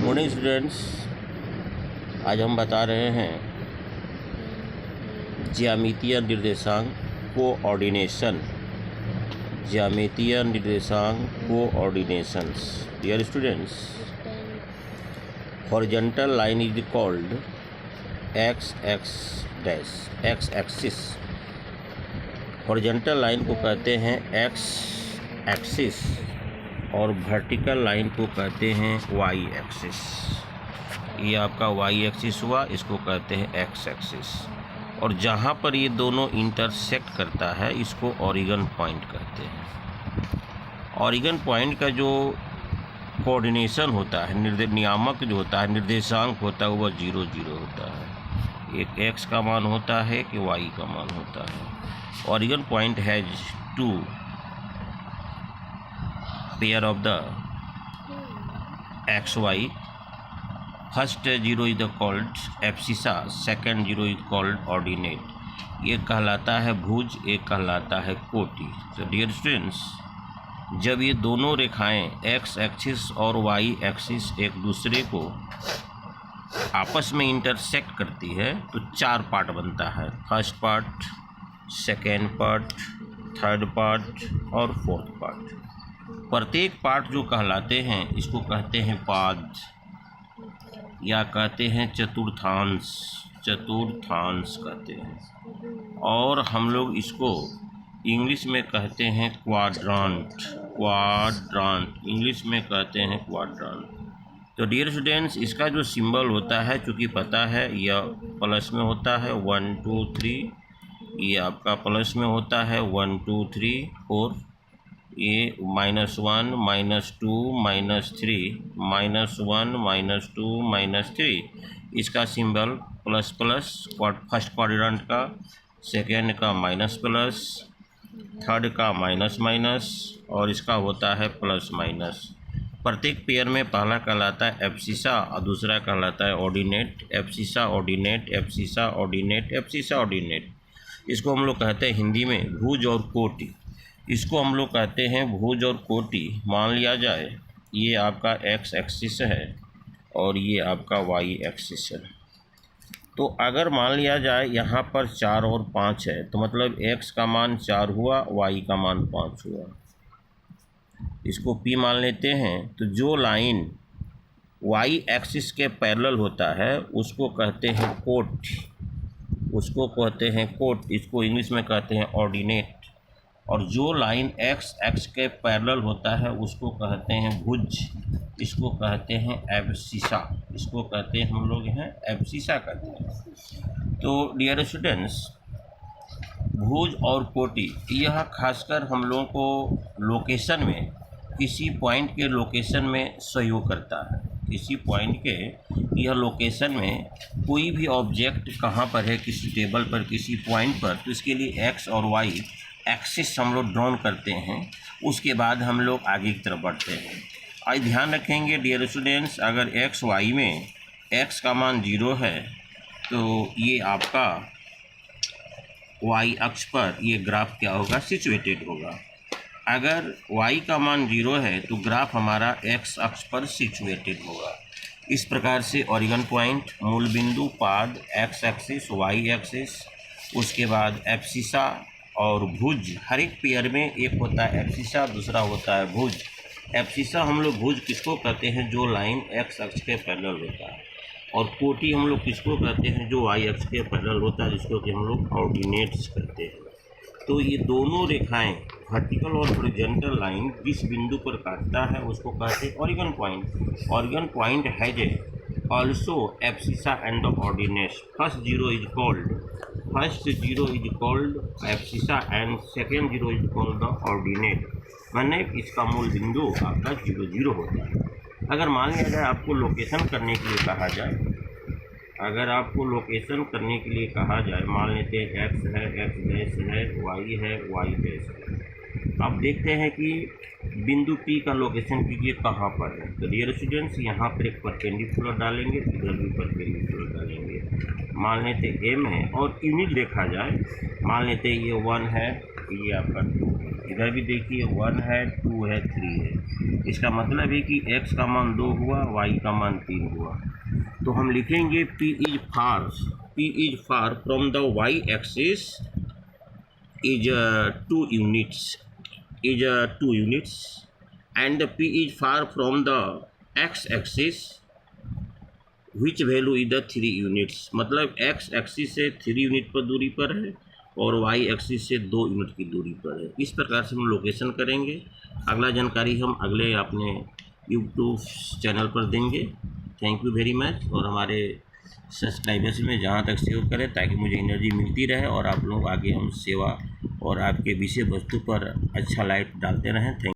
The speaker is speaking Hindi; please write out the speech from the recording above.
मॉर्निंग स्टूडेंट्स, आज हम बता रहे हैं ज्यामितीय निर्देशांक कोऑर्डिनेशन। ज्यामितीय निर्देशांक coordinations. Dear students, horizontal line is called X axis. Horizontal line को कहते हैं एक्स एक्सिस और वर्टिकल लाइन को कहते हैं वाई एक्सिस। ये आपका वाई एक्सिस हुआ, इसको कहते हैं एक्स एक्सिस। और जहाँ पर ये दोनों इंटरसेक्ट करता है इसको ऑरिगन पॉइंट कहते हैं। ऑरिगन पॉइंट का जो कोऑर्डिनेशन होता है, नियामक जो होता है, निर्देशांक होता है, वह 0 0 होता है। एक एक्स का मान होता है कि वाई का मान होता है। Oregon point has 2 pair of the xy. First 0 is called abscissa, second 0 is called ordinate. ये कहलाता है भुज, एक कहलाता है कोटि। तो डियर स्टूडेंट्स, जब ये दोनों रेखाएं एक्स एक्सिस और वाई एक्सिस एक दूसरे को आपस में इंटरसेक्ट करती है तो 4 पार्ट बनता है। First part, second part, third part और फोर्थ पार्ट। प्रत्येक पार्ट जो कहलाते हैं इसको कहते हैं पाद या कहते हैं चतुर्थांश। चतुर्थांश कहते हैं और हम लोग इसको इंग्लिश में कहते हैं क्वाड्रांट। क्वाड्रांट इंग्लिश में कहते हैं क्वाड्रांट। तो डियर स्टूडेंट्स, इसका जो सिंबल होता है, चूँकि पता है यह प्लस में होता है 1 2 3, ये आपका प्लस में होता है 1 2 3 4, ये -1 -2 -3 -1 -2 -3। इसका symbol plus plus first quadrant का, सेकेंड का माइनस प्लस, थर्ड का माइनस माइनस और इसका होता है प्लस माइनस। प्रत्येक पेयर में पहला कहलाता है एब्सिसा और दूसरा कहलाता है ordinate. Abscissa ordinate, abscissa ordinate, abscissa ordinate. इसको हम लोग कहते हैं हिंदी में भुज और कोटि। इसको हम लोग कहते हैं भुज और कोटि। मान लिया जाए ये आपका एक्स एक्सिस है और ये आपका वाई एक्सिस है। तो अगर मान लिया जाए यहाँ पर 4 और 5 है तो मतलब एक्स का मान 4 हुआ, वाई का मान 5 हुआ। इसको पी मान लेते हैं। तो जो लाइन वाई एक्सिस के पैरेलल होता है उसको कहते हैं कोट। उसको कहते हैं कोट। इसको इंग्लिश में कहते हैं ऑर्डिनेट। और जो लाइन एक्स एक्स के पैरेलल होता है उसको कहते हैं भुज। इसको कहते हैं एब्सिसा। इसको कहते हैं हम लोग यहाँ एब्सिसा कहते हैं। तो डियर स्टूडेंट्स, भुज और कोटि यह खासकर हम लोगों को लोकेशन में, किसी पॉइंट के लोकेशन में सहयोग करता है। किसी पॉइंट के यह लोकेशन में कोई भी ऑब्जेक्ट कहाँ पर है, किसी टेबल पर, किसी पॉइंट पर, तो इसके लिए एक्स और वाई एक्सिस हम लोग ड्रॉन करते हैं। उसके बाद हम लोग आगे की तरफ बढ़ते हैं। आज ध्यान रखेंगे डियर स्टूडेंट्स, अगर एक्स वाई में एक्स का मान 0 है तो ये आपका वाई अक्ष पर ये ग्राफ क्या होगा, सिचुएटेड होगा। अगर वाई का मान 0 है तो ग्राफ हमारा एक्स अक्ष पर सिचुएटेड होगा। इस प्रकार से ऑरिगन पॉइंट, मूल बिंदु, पाद, एक्स एक्सिस, वाई एक्सिस, उसके बाद एब्सिसा और भुज। हर एक पेयर में एक होता है एब्सिसा, दूसरा होता है भुज। एब्सिसा हम लोग भुज किसको कहते हैं, जो लाइन एक्स अक्ष के पैरेलल होता है। और कोटि हम लोग किसको कहते हैं, जो वाई अक्ष के पैरेलल होता है, जिसको कि हम लोग ऑर्डिनेट्स कहते हैं। तो ये दोनों रेखाएं वर्टिकल और हॉरिजॉन्टल लाइन जिस बिंदु पर काटता है उसको कहते हैं Oregon point. Oregon point has also abscissa and the ordinates. First 0 is called abscissa and second 0 is called the ordinate। मैंने इसका मूल बिंदु आपका 0 0 होता है। अगर मान लिया जाए आपको लोकेशन करने के लिए कहा जाए, अगर आपको लोकेशन करने के लिए कहा जाए, मान लेते हैं एक्स है, एक्स डैश है, वाई डैश है। अब देखते हैं कि बिंदु P का लोकेशन कीजिए कहाँ पर है। तो डियर स्टूडेंट्स, यहाँ पर एक परपेंडिकुलर डालेंगे, इधर भी परपेंडिकुलर डालेंगे। मान लेते M है और यूनिट देखा जाए, मान लेते ये 1 है, ये आपका 2 है। इधर भी देखिए 1 है, 2 है, 3 है। इसका मतलब है कि x का मान 2 हुआ, y का मान 3 हुआ। तो हम लिखेंगे P is far from the y axis is 2 units and P is far from the x axis which value is the 3 units। मतलब x एक्सिस से 3 यूनिट पर दूरी पर है और y एक्सिस से 2 यूनिट की दूरी पर है। इस प्रकार से हम लोकेशन करेंगे। अगला जानकारी हम अगले अपने यूट्यूब चैनल पर देंगे। Thank you very much. और हमारे सब्सक्राइबर्स में जहाँ तक सेव करें ताकि मुझे एनर्जी मिलती रहे और आप लोग आगे हम सेवा और आपके विषय वस्तु पर अच्छा लाइट डालते रहें। थैंक